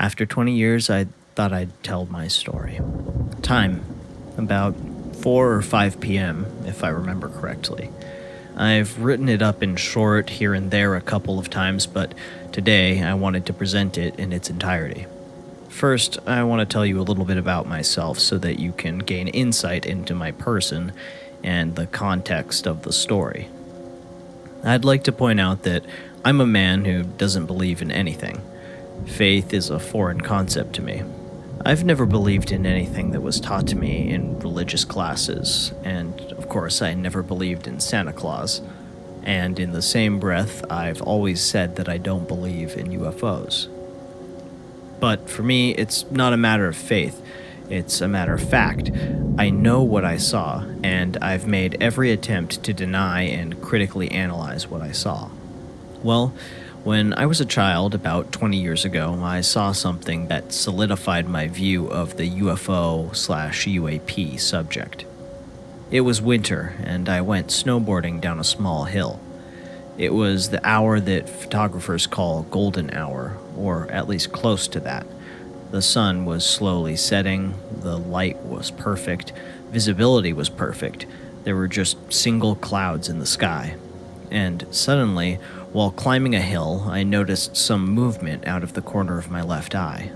After 20 years, I thought I'd tell my story. Time, about 4 or 5 p.m., if I remember correctly. I've written it up in short here and there a couple of times, but today I wanted to present it in its entirety. First, I want to tell you a little bit about myself so that you can gain insight into my person and the context of the story. I'd like to point out that I'm a man who doesn't believe in anything. Faith is a foreign concept to me. I've never believed in anything that was taught to me in religious classes, and of course I never believed in Santa Claus. And in the same breath, I've always said that I don't believe in UFOs. But for me, it's not a matter of faith, it's a matter of fact. I know what I saw, and I've made every attempt to deny and critically analyze what I saw. Well, when I was a child, about 20 years ago, I saw something that solidified my view of the UFO/UAP subject. It was winter, and I went snowboarding down a small hill. It was the hour that photographers call golden hour, or at least close to that. The sun was slowly setting, the light was perfect, visibility was perfect, there were just single clouds in the sky. And suddenly, while climbing a hill, I noticed some movement out of the corner of my left eye.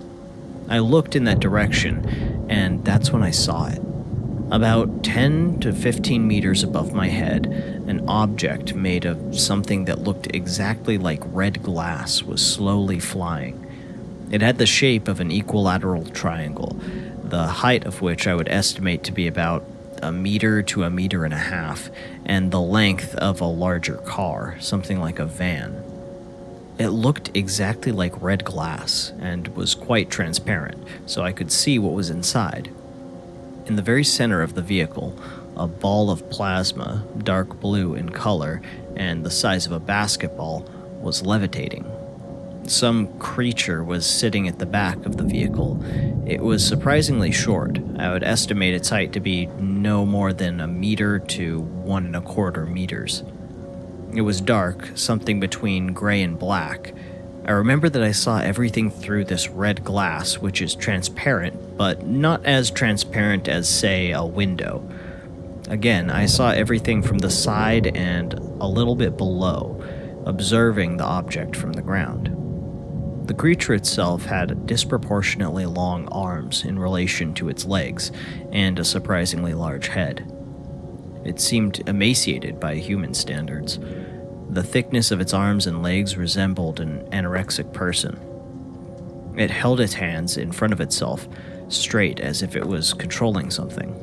I looked in that direction, and that's when I saw it. About 10 to 15 meters above my head, an object made of something that looked exactly like red glass was slowly flying. It had the shape of an equilateral triangle, the height of which I would estimate to be about a meter to a meter and a half, and the length of a larger car, something like a van. It looked exactly like red glass and was quite transparent, so I could see what was inside. In the very center of the vehicle, a ball of plasma, dark blue in color and the size of a basketball, was levitating. Some creature was sitting at the back of the vehicle. It was surprisingly short. I would estimate its height to be no more than a meter to 1.25 meters. It was dark, something between gray and black. I remember that I saw everything through this red glass, which is transparent, but not as transparent as, say, a window. Again, I saw everything from the side and a little bit below, observing the object from the ground. The creature itself had disproportionately long arms in relation to its legs, and a surprisingly large head. It seemed emaciated by human standards. The thickness of its arms and legs resembled an anorexic person. It held its hands in front of itself, straight as if it was controlling something.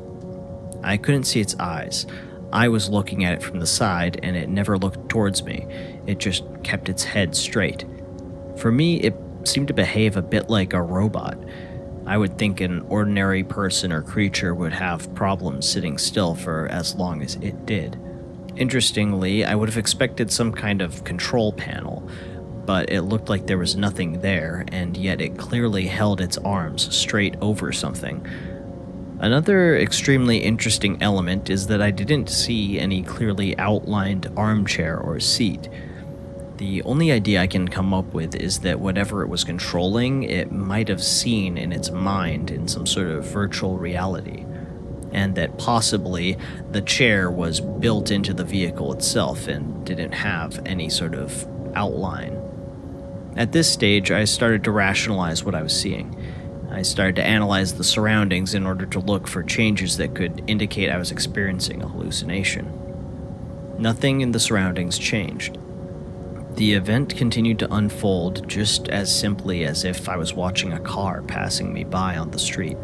I couldn't see its eyes. I was looking at it from the side, and it never looked towards me. It just kept its head straight. For me, it seemed to behave a bit like a robot. I would think an ordinary person or creature would have problems sitting still for as long as it did. Interestingly, I would have expected some kind of control panel, but it looked like there was nothing there, and yet it clearly held its arms straight over something. Another extremely interesting element is that I didn't see any clearly outlined armchair or seat. The only idea I can come up with is that whatever it was controlling, it might have seen in its mind in some sort of virtual reality, and that possibly the chair was built into the vehicle itself and didn't have any sort of outline. At this stage, I started to rationalize what I was seeing. I started to analyze the surroundings in order to look for changes that could indicate I was experiencing a hallucination. Nothing in the surroundings changed. The event continued to unfold just as simply as if I was watching a car passing me by on the street.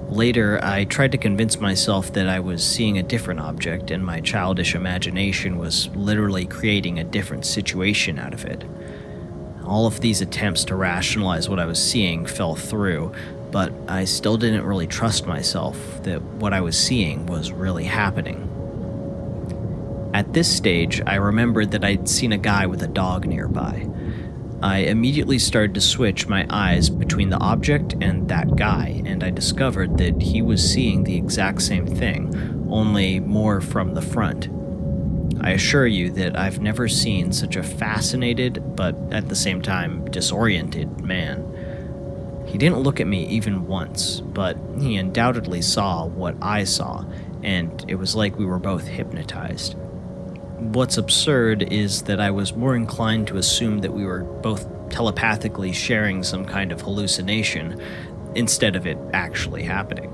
Later, I tried to convince myself that I was seeing a different object, and my childish imagination was literally creating a different situation out of it. All of these attempts to rationalize what I was seeing fell through, but I still didn't really trust myself that what I was seeing was really happening. At this stage, I remembered that I'd seen a guy with a dog nearby. I immediately started to switch my eyes between the object and that guy, and I discovered that he was seeing the exact same thing, only more from the front. I assure you that I've never seen such a fascinated, but at the same time disoriented man. He didn't look at me even once, but he undoubtedly saw what I saw, and it was like we were both hypnotized. What's absurd is that I was more inclined to assume that we were both telepathically sharing some kind of hallucination instead of it actually happening.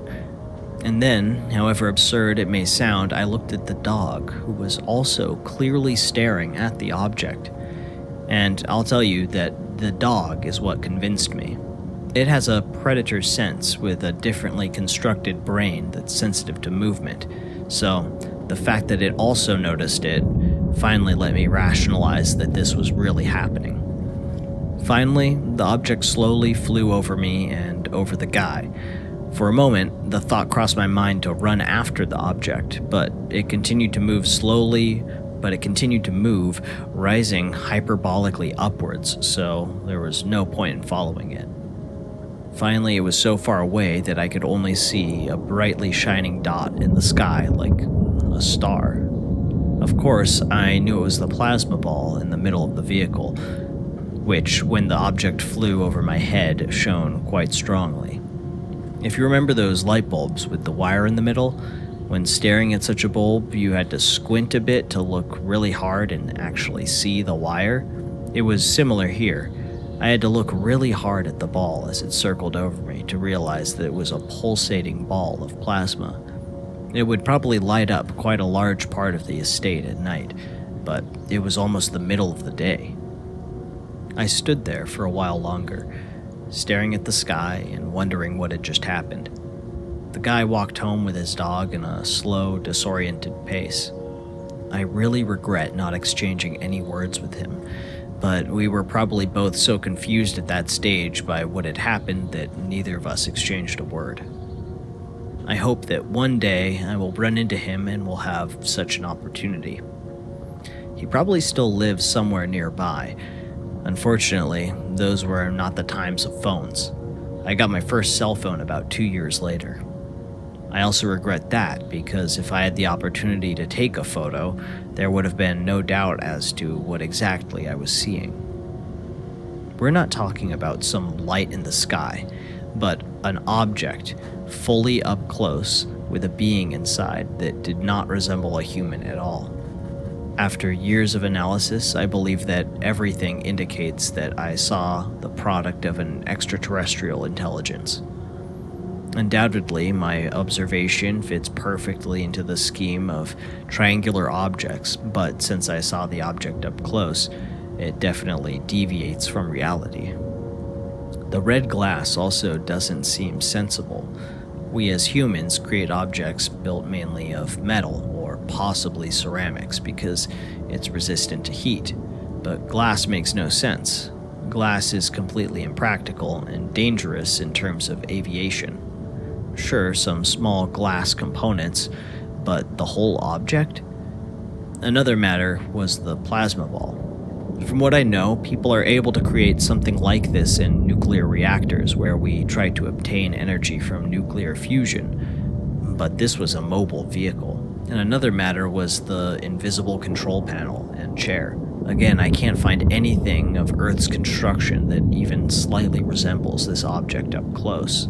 And then, however absurd it may sound, I looked at the dog, who was also clearly staring at the object. And I'll tell you that the dog is what convinced me. It has a predator sense with a differently constructed brain that's sensitive to movement, so the fact that it also noticed it finally let me rationalize that this was really happening. Finally, the object slowly flew over me and over the guy. For a moment, the thought crossed my mind to run after the object, but it continued to move slowly, rising hyperbolically upwards, so there was no point in following it. Finally, it was so far away that I could only see a brightly shining dot in the sky like a star. Of course, I knew it was the plasma ball in the middle of the vehicle, which, when the object flew over my head, shone quite strongly. If you remember those light bulbs with the wire in the middle, when staring at such a bulb, you had to squint a bit to look really hard and actually see the wire. It was similar here. I had to look really hard at the ball as it circled over me to realize that it was a pulsating ball of plasma. It would probably light up quite a large part of the estate at night, but it was almost the middle of the day. I stood there for a while longer, staring at the sky and wondering what had just happened. The guy walked home with his dog in a slow, disoriented pace. I really regret not exchanging any words with him, but we were probably both so confused at that stage by what had happened that neither of us exchanged a word. I hope that one day I will run into him and will have such an opportunity. He probably still lives somewhere nearby. Unfortunately, those were not the times of phones. I got my first cell phone about 2 years later. I also regret that because if I had the opportunity to take a photo, there would have been no doubt as to what exactly I was seeing. We're not talking about some light in the sky, but an object fully up close with a being inside that did not resemble a human at all. After years of analysis, I believe that everything indicates that I saw the product of an extraterrestrial intelligence. Undoubtedly, my observation fits perfectly into the scheme of triangular objects, but since I saw the object up close, it definitely deviates from reality. The red glass also doesn't seem sensible. We as humans create objects built mainly of metal or possibly ceramics because it's resistant to heat, but glass makes no sense. Glass is completely impractical and dangerous in terms of aviation. Sure, some small glass components, but the whole object? Another matter was the plasma ball. From what I know, people are able to create something like this in nuclear reactors where we try to obtain energy from nuclear fusion, but this was a mobile vehicle. And another matter was the invisible control panel and chair. Again, I can't find anything of Earth's construction that even slightly resembles this object up close.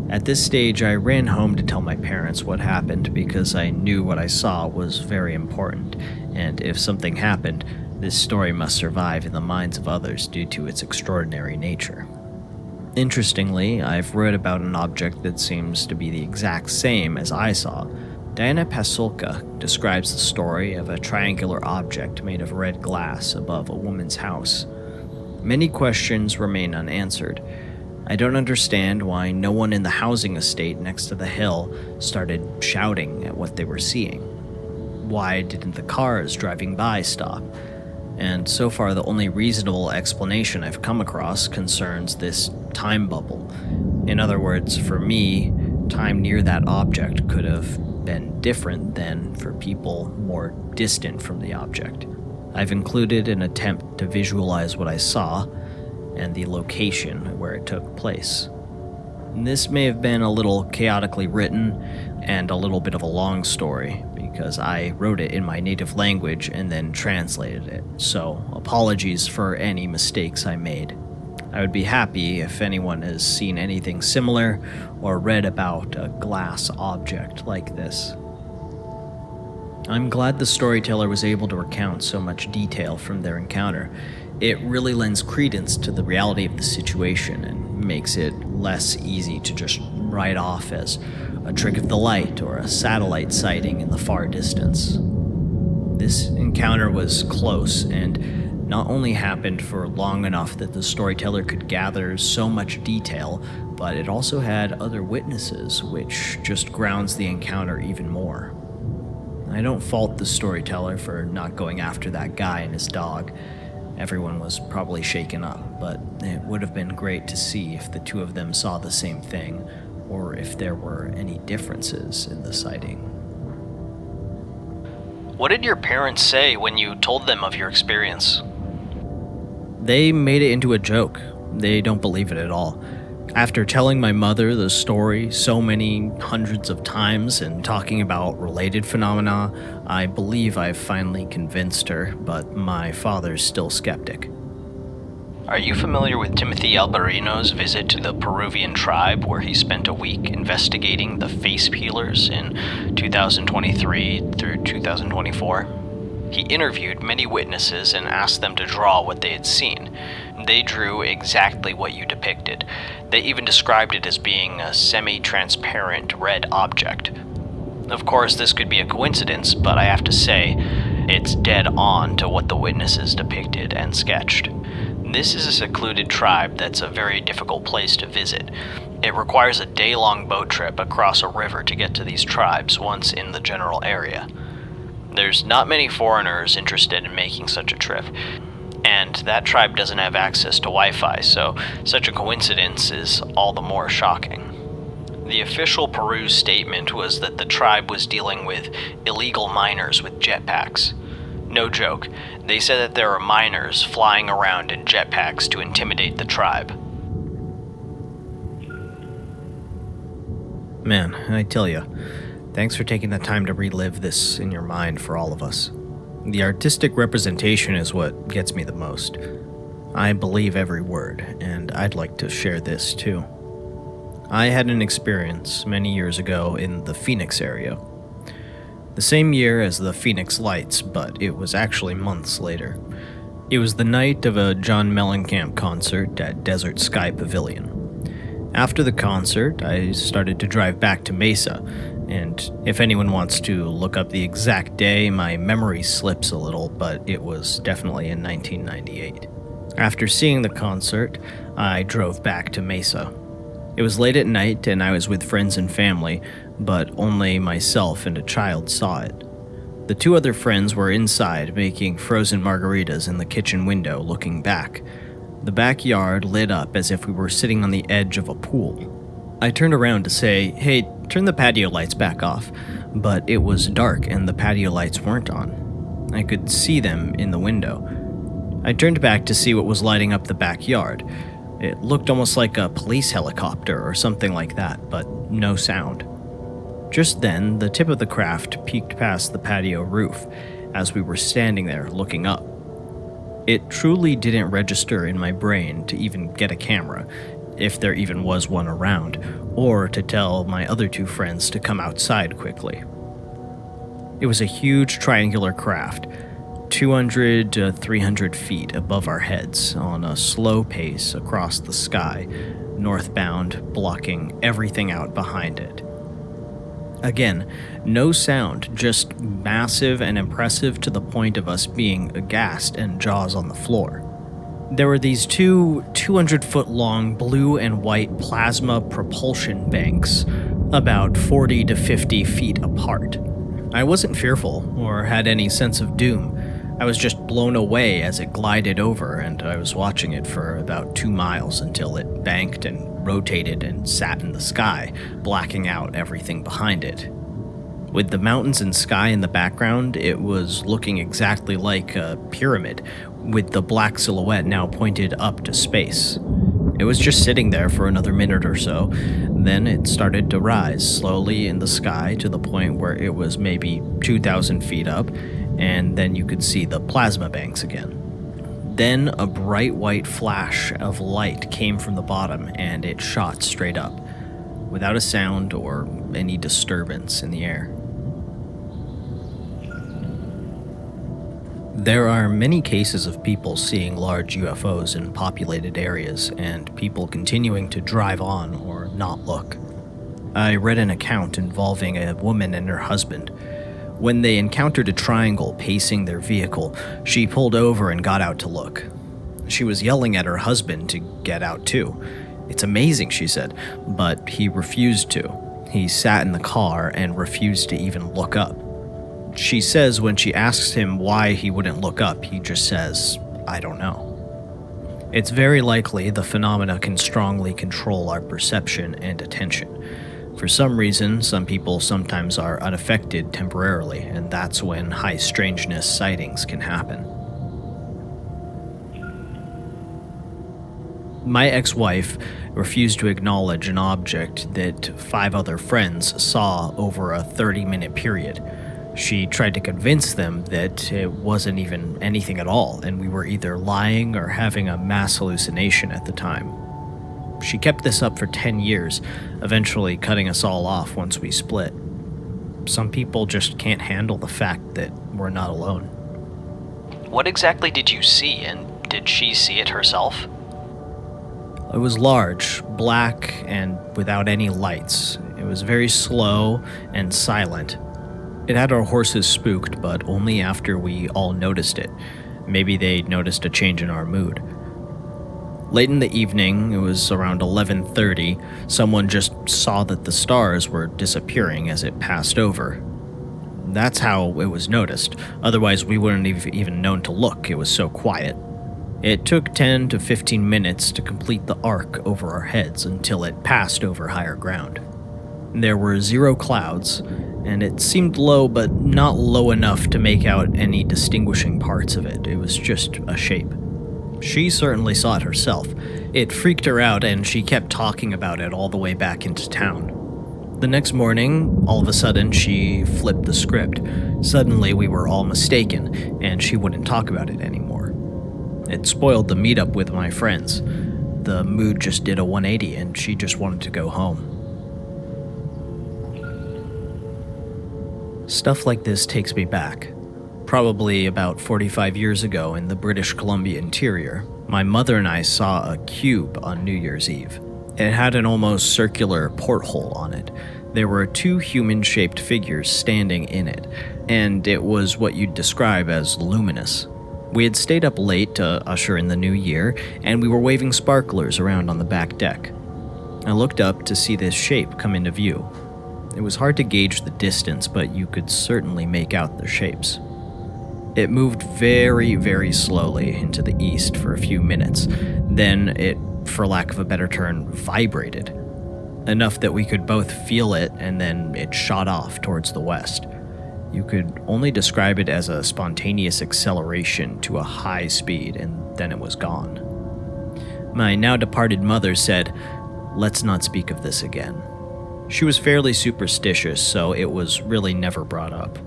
At this stage, I ran home to tell my parents what happened because I knew what I saw was very important, and if something happened, this story must survive in the minds of others due to its extraordinary nature. Interestingly, I've read about an object that seems to be the exact same as I saw. Diana Pasulka describes the story of a triangular object made of red glass above a woman's house. Many questions remain unanswered. I don't understand why no one in the housing estate next to the hill started shouting at what they were seeing. Why didn't the cars driving by stop? And so far the only reasonable explanation I've come across concerns this time bubble. In other words, for me, time near that object could have been different than for people more distant from the object. I've included an attempt to visualize what I saw and the location where it took place. This may have been a little chaotically written and a little bit of a long story because I wrote it in my native language and then translated it, so apologies for any mistakes I made. I I would be happy if anyone has seen anything similar or read about a glass object like this. I'm glad the storyteller was able to recount so much detail from their encounter. It really lends credence to the reality of the situation and makes it less easy to just write off as a trick of the light or a satellite sighting in the far distance. This encounter was close and not only happened for long enough that the storyteller could gather so much detail, but it also had other witnesses, which just grounds the encounter even more. I don't fault the storyteller for not going after that guy and his dog. Everyone was probably shaken up, but it would have been great to see if the two of them saw the same thing, or if there were any differences in the sighting. What did your parents say when you told them of your experience? They made it into a joke. They don't believe it at all. After telling my mother the story so many hundreds of times and talking about related phenomena, I believe I've finally convinced her, but my father's still skeptic. Are you familiar with Timothy Alberino's visit to the Peruvian tribe where he spent a week investigating the face peelers in 2023 through 2024? He interviewed many witnesses and asked them to draw what they had seen. They drew exactly what you depicted. They even described it as being a semi-transparent red object. Of course, this could be a coincidence, but I have to say, it's dead on to what the witnesses depicted and sketched. This is a secluded tribe that's a very difficult place to visit. It requires a day-long boat trip across a river to get to these tribes once in the general area. There's not many foreigners interested in making such a trip, and that tribe doesn't have access to Wi-Fi, so such a coincidence is all the more shocking. The official Peru statement was that the tribe was dealing with illegal miners with jetpacks. No joke, they said that there are miners flying around in jetpacks to intimidate the tribe. Man, I tell you, thanks for taking the time to relive this in your mind for all of us. The artistic representation is what gets me the most. I believe every word, and I'd like to share this too. I had an experience many years ago in the Phoenix area. The same year as the Phoenix Lights, but it was actually months later. It was the night of a John Mellencamp concert at Desert Sky Pavilion. After the concert, I started to drive back to Mesa, and if anyone wants to look up the exact day, my memory slips a little, but it was definitely in 1998. After seeing the concert, I drove back to Mesa. It was late at night, and I was with friends and family, but only myself and a child saw it. The two other friends were inside making frozen margaritas in the kitchen window looking back. The backyard lit up as if we were sitting on the edge of a pool. I turned around to say, "Hey, turn the patio lights back off," but it was dark and the patio lights weren't on. I could see them in the window. I turned back to see what was lighting up the backyard. It looked almost like a police helicopter or something like that, but no sound. Just then, the tip of the craft peeked past the patio roof as we were standing there looking up. It truly didn't register in my brain to even get a camera, if there even was one around, or to tell my other two friends to come outside quickly. It was a huge triangular craft, 200 to 300 feet above our heads on a slow pace across the sky, northbound, blocking everything out behind it. Again, no sound, just massive and impressive to the point of us being aghast and jaws on the floor. There were these two 200-foot-long blue and white plasma propulsion banks, about 40 to 50 feet apart. I wasn't fearful or had any sense of doom. I was just blown away as it glided over, and I was watching it for about 2 miles until it banked and rotated and sat in the sky, blacking out everything behind it. With the mountains and sky in the background, it was looking exactly like a pyramid, with the black silhouette now pointed up to space. It was just sitting there for another minute or so, then it started to rise slowly in the sky to the point where it was maybe 2,000 feet up, and then you could see the plasma banks again. Then a bright white flash of light came from the bottom and it shot straight up, without a sound or any disturbance in the air. There are many cases of people seeing large UFOs in populated areas and people continuing to drive on or not look. I read an account involving a woman and her husband. When they encountered a triangle pacing their vehicle, she pulled over and got out to look. She was yelling at her husband to get out too. "It's amazing," she said, but he refused to. He sat in the car and refused to even look up. She says when she asks him why he wouldn't look up, he just says, "I don't know." It's very likely the phenomena can strongly control our perception and attention. For some reason, some people sometimes are unaffected temporarily, and that's when high strangeness sightings can happen. My ex-wife refused to acknowledge an object that 5 other friends saw over a 30-minute period. She tried to convince them that it wasn't even anything at all, and we were either lying or having a mass hallucination at the time. She kept this up for 10 years, eventually cutting us all off once we split. Some people just can't handle the fact that we're not alone. What exactly did you see, and did she see it herself? It was large, black, and without any lights. It was very slow and silent. It had our horses spooked, but only after we all noticed it. Maybe they noticed a change in our mood. Late in the evening, it was around 11:30, someone just saw that the stars were disappearing as it passed over. That's how it was noticed, otherwise we wouldn't have even known to look, it was so quiet. It took 10 to 15 minutes to complete the arc over our heads until it passed over higher ground. There were 0 clouds, and it seemed low but not low enough to make out any distinguishing parts of it. It was just a shape. She certainly saw it herself. It freaked her out and she kept talking about it all the way back into town. The next morning, all of a sudden, she flipped the script. Suddenly, we were all mistaken, and she wouldn't talk about it anymore. It spoiled the meetup with my friends. The mood just did a 180 and she just wanted to go home. Stuff like this takes me back. Probably about 45 years ago in the British Columbia interior, my mother and I saw a cube on New Year's Eve. It had an almost circular porthole on it. There were 2 human-shaped figures standing in it, and it was what you'd describe as luminous. We had stayed up late to usher in the new year, and we were waving sparklers around on the back deck. I looked up to see this shape come into view. It was hard to gauge the distance, but you could certainly make out their shapes. It moved very, very slowly into the east for a few minutes. Then it, for lack of a better term, vibrated. Enough that we could both feel it, and then it shot off towards the west. You could only describe it as a spontaneous acceleration to a high speed, and then it was gone. My now departed mother said, "Let's not speak of this again." She was fairly superstitious, so it was really never brought up.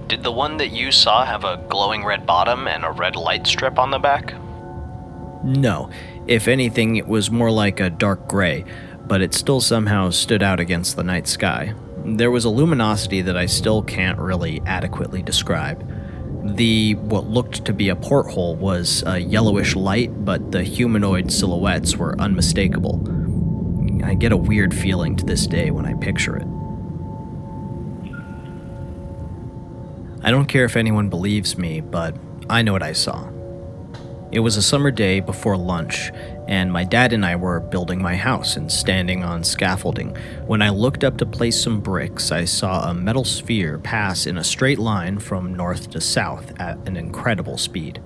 Did the one that you saw have a glowing red bottom and a red light strip on the back? No, if anything, it was more like a dark gray, but it still somehow stood out against the night sky. There was a luminosity that I still can't really adequately describe. What looked to be a porthole was a yellowish light, but the humanoid silhouettes were unmistakable. I get a weird feeling to this day when I picture it. I don't care if anyone believes me, but I know what I saw. It was a summer day before lunch, and my dad and I were building my house and standing on scaffolding. When I looked up to place some bricks, I saw a metal sphere pass in a straight line from north to south at an incredible speed.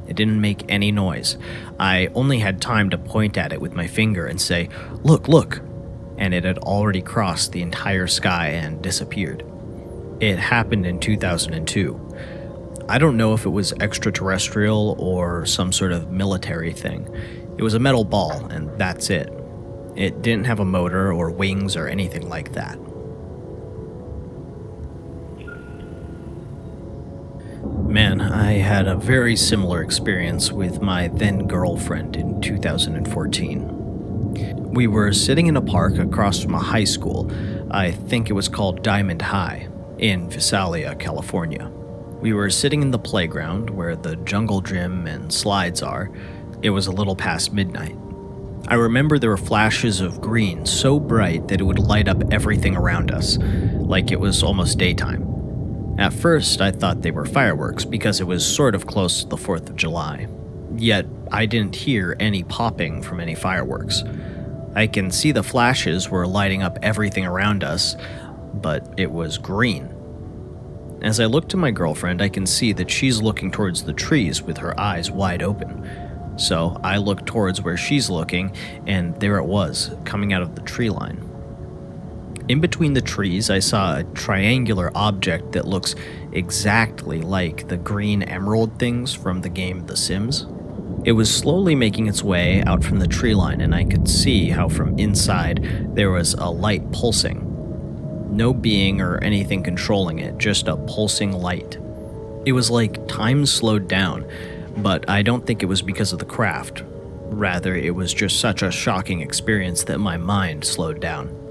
It didn't make any noise. I only had time to point at it with my finger and say, "Look, look!" And it had already crossed the entire sky and disappeared. It happened in 2002. I don't know if it was extraterrestrial or some sort of military thing. It was a metal ball, and that's it. It didn't have a motor or wings or anything like that. Man, I had a very similar experience with my then girlfriend in 2014. We were sitting in a park across from a high school. I think it was called Diamond High, in Visalia, California. We were sitting in the playground where the jungle gym and slides are. It was a little past midnight. I remember there were flashes of green so bright that it would light up everything around us, like it was almost daytime. At first, I thought they were fireworks because it was sort of close to the 4th of July. Yet, I didn't hear any popping from any fireworks. I can see the flashes were lighting up everything around us, but it was green. As I look to my girlfriend, I can see that she's looking towards the trees with her eyes wide open. So I look towards where she's looking, and there it was, coming out of the tree line. In between the trees, I saw a triangular object that looks exactly like the green emerald things from the game The Sims. It was slowly making its way out from the tree line, and I could see how from inside there was a light pulsing. No being or anything controlling it, just a pulsing light. It was like time slowed down, but I don't think it was because of the craft. Rather, it was just such a shocking experience that my mind slowed down.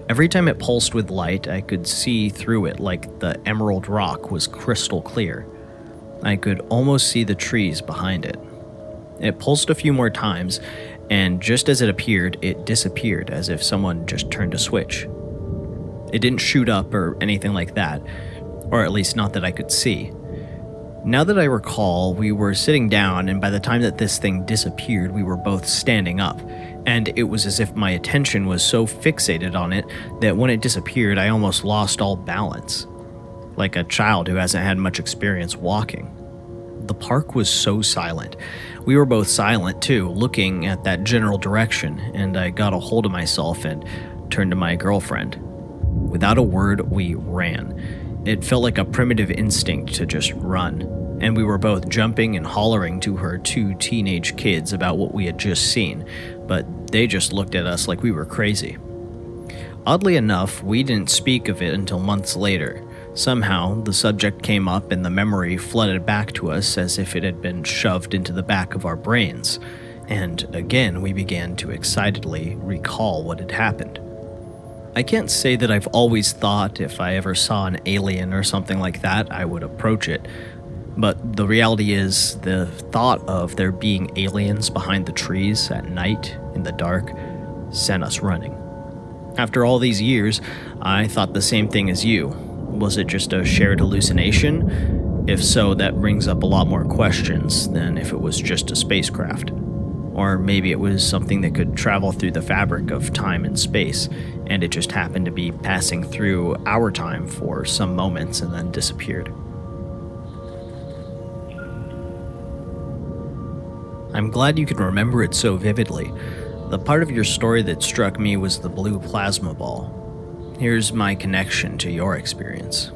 Every time it pulsed with light, I could see through it like the emerald rock was crystal clear. I could almost see the trees behind it. It pulsed a few more times, and just as it appeared, it disappeared as if someone just turned a switch. It didn't shoot up or anything like that, or at least not that I could see. Now that I recall, we were sitting down, and by the time that this thing disappeared, we were both standing up, and it was as if my attention was so fixated on it that when it disappeared, I almost lost all balance, like a child who hasn't had much experience walking. The park was so silent. We were both silent too, looking at that general direction, and I got a hold of myself and turned to my girlfriend. Without a word, we ran. It felt like a primitive instinct to just run, and we were both jumping and hollering to her 2 teenage kids about what we had just seen, but they just looked at us like we were crazy. Oddly enough, we didn't speak of it until months later. Somehow, the subject came up and the memory flooded back to us as if it had been shoved into the back of our brains, and again we began to excitedly recall what had happened. I can't say that I've always thought if I ever saw an alien or something like that, I would approach it. But the reality is, the thought of there being aliens behind the trees at night, in the dark, sent us running. After all these years, I thought the same thing as you. Was it just a shared hallucination? If so, that brings up a lot more questions than if it was just a spacecraft. Or maybe it was something that could travel through the fabric of time and space, and it just happened to be passing through our time for some moments and then disappeared. I'm glad you can remember it so vividly. The part of your story that struck me was the blue plasma ball. Here's my connection to your experience.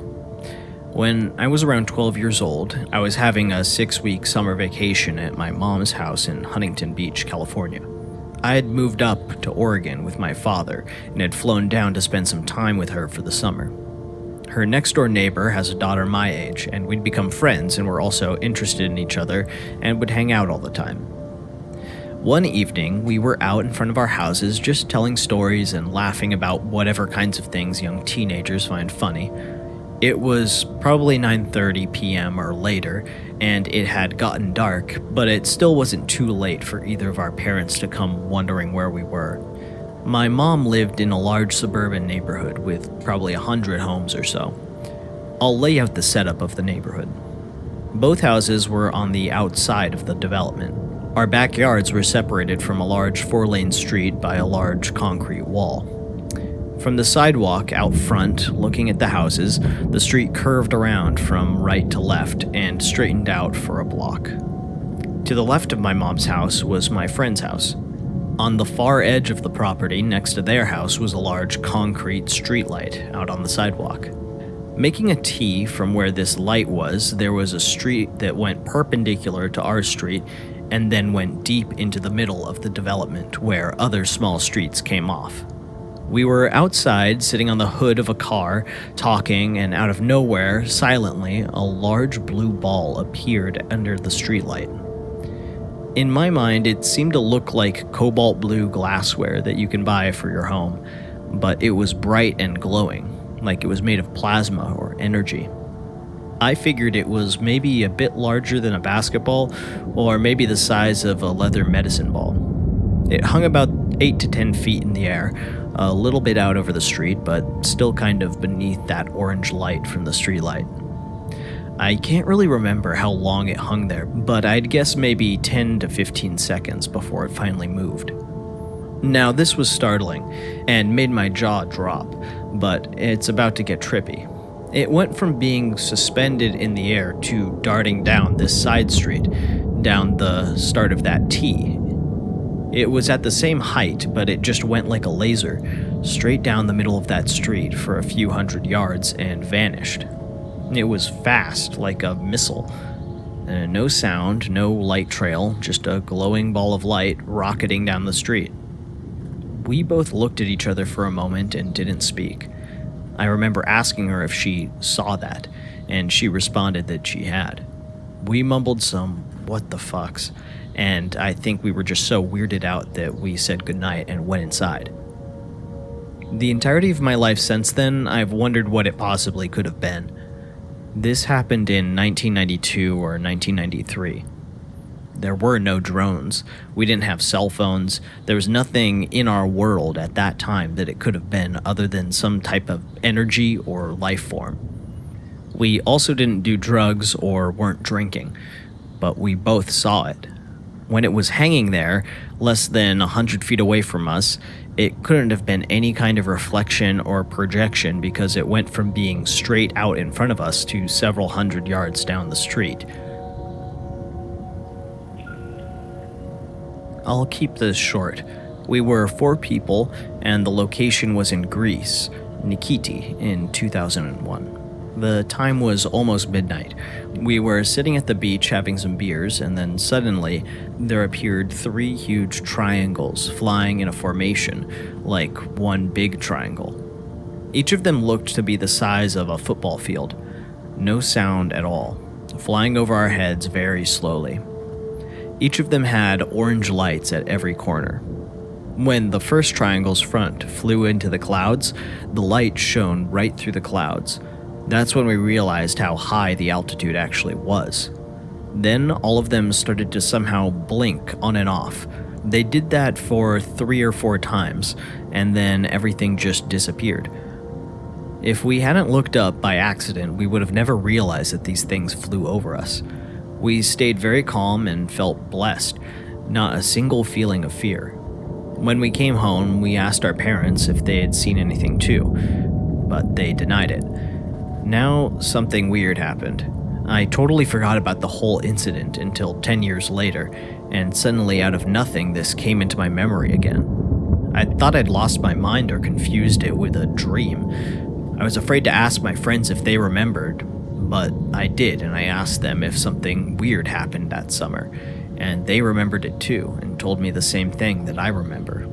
When I was around 12 years old, I was having a 6-week summer vacation at my mom's house in Huntington Beach, California. I had moved up to Oregon with my father and had flown down to spend some time with her for the summer. Her next-door neighbor has a daughter my age, and we'd become friends and were also interested in each other and would hang out all the time. One evening, we were out in front of our houses just telling stories and laughing about whatever kinds of things young teenagers find funny. It was probably 9:30 p.m. or later, and it had gotten dark, but it still wasn't too late for either of our parents to come wondering where we were. My mom lived in a large suburban neighborhood with probably 100 homes or so. I'll lay out the setup of the neighborhood. Both houses were on the outside of the development. Our backyards were separated from a large 4-lane street by a large concrete wall. From the sidewalk out front, looking at the houses, the street curved around from right to left and straightened out for a block. To the left of my mom's house was my friend's house. On the far edge of the property next to their house was a large concrete streetlight out on the sidewalk. Making a T from where this light was, there was a street that went perpendicular to our street and then went deep into the middle of the development where other small streets came off. We were outside, sitting on the hood of a car, talking, and out of nowhere, silently, a large blue ball appeared under the streetlight. In my mind, it seemed to look like cobalt blue glassware that you can buy for your home, but it was bright and glowing, like it was made of plasma or energy. I figured it was maybe a bit larger than a basketball, or maybe the size of a leather medicine ball. It hung about 8 to 10 feet in the air, a little bit out over the street, but still kind of beneath that orange light from the streetlight. I can't really remember how long it hung there, but I'd guess maybe 10 to 15 seconds before it finally moved. Now, this was startling, and made my jaw drop, but it's about to get trippy. It went from being suspended in the air to darting down this side street, down the start of that T. It was at the same height, but it just went like a laser, straight down the middle of that street for a few hundred yards and vanished. It was fast, like a missile. No sound, no light trail, just a glowing ball of light rocketing down the street. We both looked at each other for a moment and didn't speak. I remember asking her if she saw that, and she responded that she had. We mumbled some what the fucks, and I think we were just so weirded out that we said goodnight and went inside. The entirety of my life since then, I've wondered what it possibly could have been. This happened in 1992 or 1993. There were no drones. We didn't have cell phones. There was nothing in our world at that time that it could have been other than some type of energy or life form. We also didn't do drugs or weren't drinking, but we both saw it. When it was hanging there, less than 100 feet away from us, it couldn't have been any kind of reflection or projection because it went from being straight out in front of us to several hundred yards down the street. I'll keep this short. We were 4 people, and the location was in Greece, Nikiti, in 2001. The time was almost midnight. We were sitting at the beach having some beers, and then suddenly there appeared 3 huge triangles flying in a formation, like one big triangle. Each of them looked to be the size of a football field. No sound at all, flying over our heads very slowly. Each of them had orange lights at every corner. When the first triangle's front flew into the clouds, the light shone right through the clouds. That's when we realized how high the altitude actually was. Then all of them started to somehow blink on and off. They did that for 3 or 4 times, and then everything just disappeared. If we hadn't looked up by accident, we would have never realized that these things flew over us. We stayed very calm and felt blessed, not a single feeling of fear. When we came home, we asked our parents if they had seen anything too, but they denied it. Now, something weird happened. I totally forgot about the whole incident until 10 years later, and suddenly out of nothing, this came into my memory again. I thought I'd lost my mind or confused it with a dream. I was afraid to ask my friends if they remembered, but I did, and I asked them if something weird happened that summer, and they remembered it too, and told me the same thing that I remember.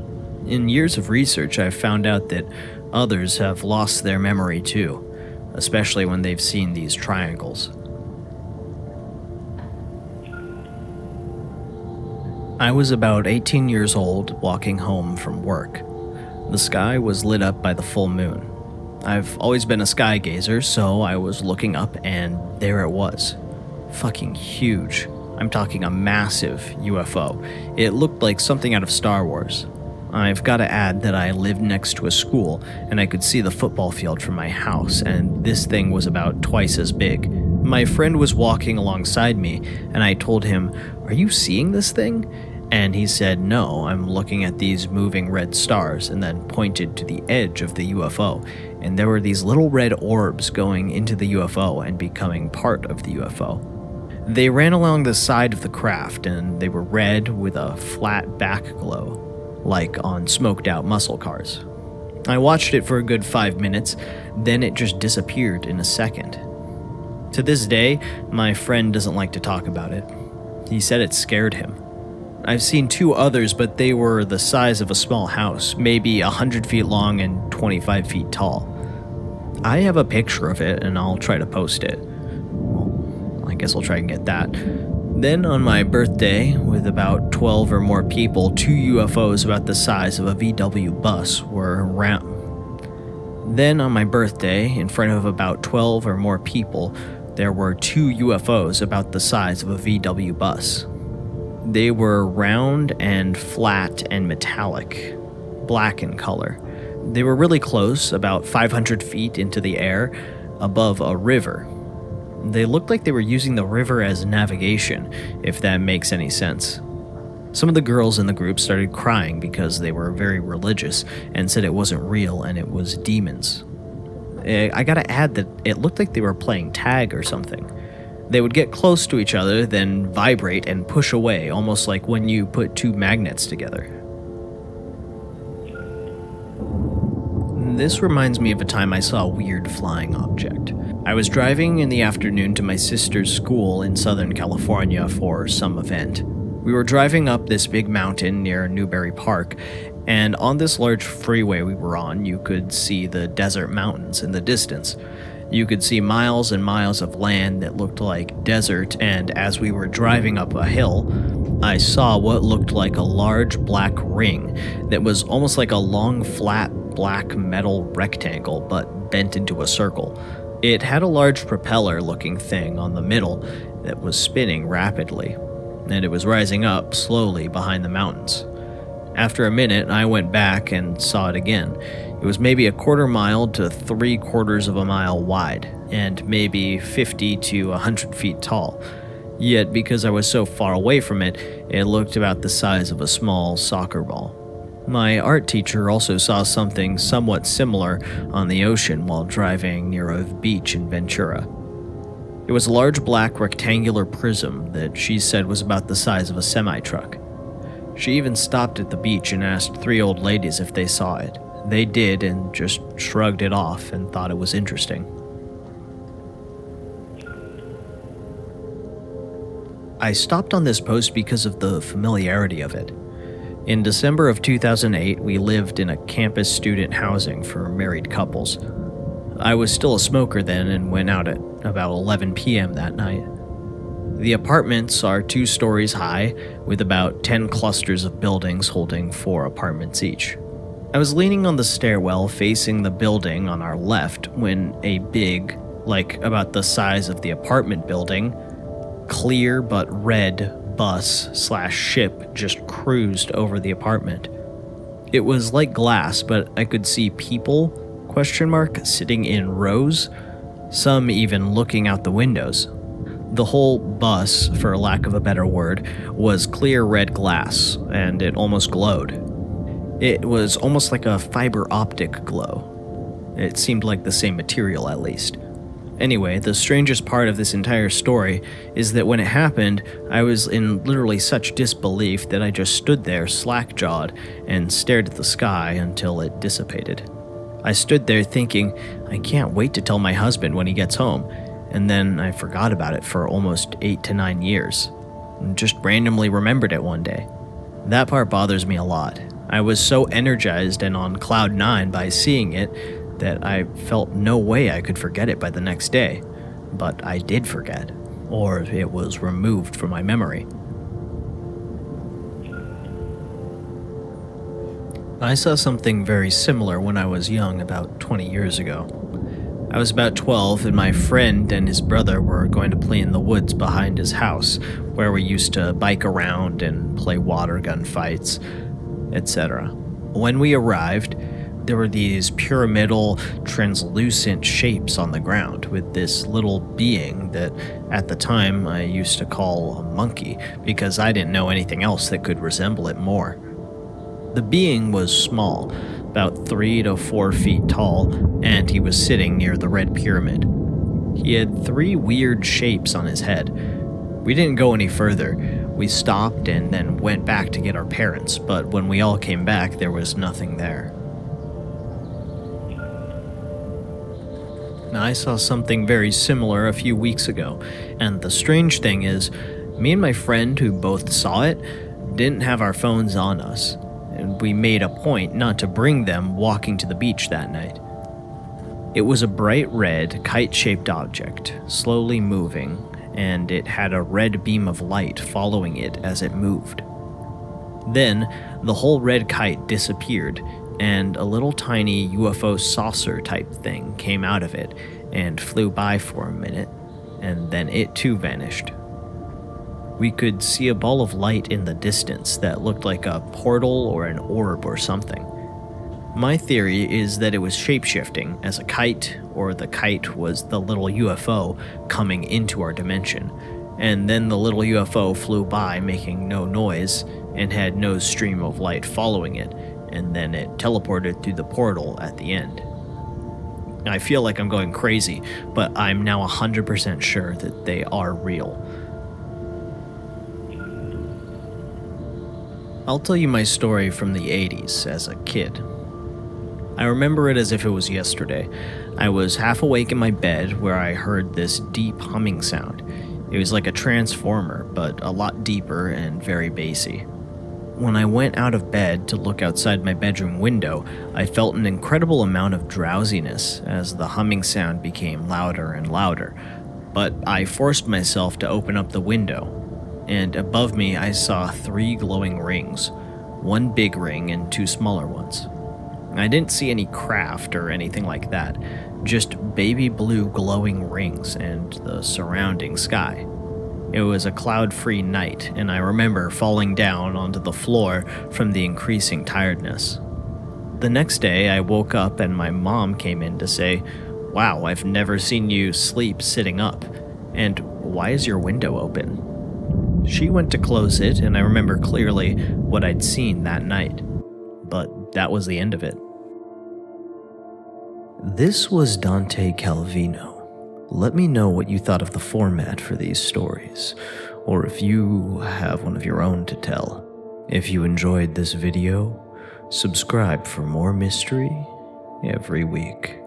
In years of research, I've found out that others have lost their memory too, especially when they've seen these triangles. I was about 18 years old, walking home from work. The sky was lit up by the full moon. I've always been a sky gazer, so I was looking up, and there it was. Fucking huge. I'm talking a massive UFO. It looked like something out of Star Wars. I've got to add that I lived next to a school, and I could see the football field from my house, and this thing was about twice as big. My friend was walking alongside me, and I told him, "Are you seeing this thing?" And he said, "No, I'm looking at these moving red stars," and then pointed to the edge of the UFO, and there were these little red orbs going into the UFO and becoming part of the UFO. They ran along the side of the craft, and they were red with a flat back glow, like on smoked out muscle cars. I watched it for a good 5 minutes, then it just disappeared in a second. To this day, my friend doesn't like to talk about it. He said it scared him. I've seen 2 others, but they were the size of a small house, maybe 100 feet long and 25 feet tall. I have a picture of it, and I'll try to post it. Well, I guess I'll try and get that. Then on my birthday, with about 12 or more people, 2 UFOs about the size of a VW bus were around. Then on my birthday, in front of about 12 or more people, there were 2 UFOs about the size of a VW bus. They were round and flat and metallic, black in color. They were really close, about 500 feet into the air, above a river. They looked like they were using the river as navigation, if that makes any sense. Some of the girls in the group started crying because they were very religious and said it wasn't real and it was demons. I gotta add that it looked like they were playing tag or something. They would get close to each other, then vibrate and push away, almost like when you put 2 magnets together. This reminds me of a time I saw a weird flying object. I was driving in the afternoon to my sister's school in Southern California for some event. We were driving up this big mountain near Newberry Park, and on this large freeway we were on, you could see the desert mountains in the distance. You could see miles and miles of land that looked like desert, and as we were driving up a hill, I saw what looked like a large black ring that was almost like a long, flat, black metal rectangle, but bent into a circle. It had a large propeller-looking thing on the middle that was spinning rapidly, and it was rising up slowly behind the mountains. After a minute, I went back and saw it again. It was maybe a quarter mile to 3/4 of a mile wide, and maybe 50 to 100 feet tall. Yet, because I was so far away from it, it looked about the size of a small soccer ball. My art teacher also saw something somewhat similar on the ocean while driving near a beach in Ventura. It was a large black rectangular prism that she said was about the size of a semi-truck. She even stopped at the beach and asked 3 old ladies if they saw it. They did and just shrugged it off and thought it was interesting. I stopped on this post because of the familiarity of it. In December of 2008, we lived in a campus student housing for married couples. I was still a smoker then and went out at about 11 p.m. that night. The apartments are 2 stories high, with about 10 clusters of buildings holding 4 apartments each. I was leaning on the stairwell facing the building on our left when a big, like about the size of the apartment building, clear but red bus/ship just cruised over the apartment. It was like glass, but I could see people, sitting in rows, some even looking out the windows. The whole bus, for lack of a better word, was clear red glass, and it almost glowed. It was almost like a fiber optic glow. It seemed like the same material, at least. Anyway, the strangest part of this entire story is that when it happened, I was in literally such disbelief that I just stood there slack-jawed and stared at the sky until it dissipated. I stood there thinking, I can't wait to tell my husband when he gets home, and then I forgot about it for almost 8 to 9 years, and just randomly remembered it one day. That part bothers me a lot. I was so energized and on cloud 9 by seeing it that I felt no way I could forget it by the next day, but I did forget, or it was removed from my memory. I saw something very similar when I was young, about 20 years ago. I was about 12 and my friend and his brother were going to play in the woods behind his house, where we used to bike around and play water gun fights, etc. When we arrived, there were these pyramidal, translucent shapes on the ground with this little being that at the time I used to call a monkey because I didn't know anything else that could resemble it more. The being was small, about 3 to 4 feet tall, and he was sitting near the red pyramid. He had 3 weird shapes on his head. We didn't go any further. We stopped and then went back to get our parents, but when we all came back, there was nothing there. I saw something very similar a few weeks ago, and the strange thing is, me and my friend who both saw it didn't have our phones on us, and we made a point not to bring them walking to the beach that night. It was a bright red, kite-shaped object, slowly moving, and it had a red beam of light following it as it moved. Then, the whole red kite disappeared, and a little tiny UFO saucer type thing came out of it and flew by for a minute, and then it too vanished. We could see a ball of light in the distance that looked like a portal or an orb or something. My theory is that it was shapeshifting as a kite, or the kite was the little UFO coming into our dimension, and then the little UFO flew by making no noise and had no stream of light following it, and then it teleported through the portal at the end. I feel like I'm going crazy, but I'm now 100% sure that they are real. I'll tell you my story from the 80s as a kid. I remember it as if it was yesterday. I was half awake in my bed where I heard this deep humming sound. It was like a transformer, but a lot deeper and very bassy. When I went out of bed to look outside my bedroom window, I felt an incredible amount of drowsiness as the humming sound became louder and louder, but I forced myself to open up the window, and above me I saw 3 glowing rings, 1 big ring and 2 smaller ones. I didn't see any craft or anything like that, just baby blue glowing rings and the surrounding sky. It was a cloud-free night, and I remember falling down onto the floor from the increasing tiredness. The next day, I woke up and my mom came in to say, "Wow, I've never seen you sleep sitting up, and why is your window open?" She went to close it, and I remember clearly what I'd seen that night, but that was the end of it. This was Dante Calvino. Let me know what you thought of the format for these stories, or if you have one of your own to tell. If you enjoyed this video, subscribe for more mystery every week.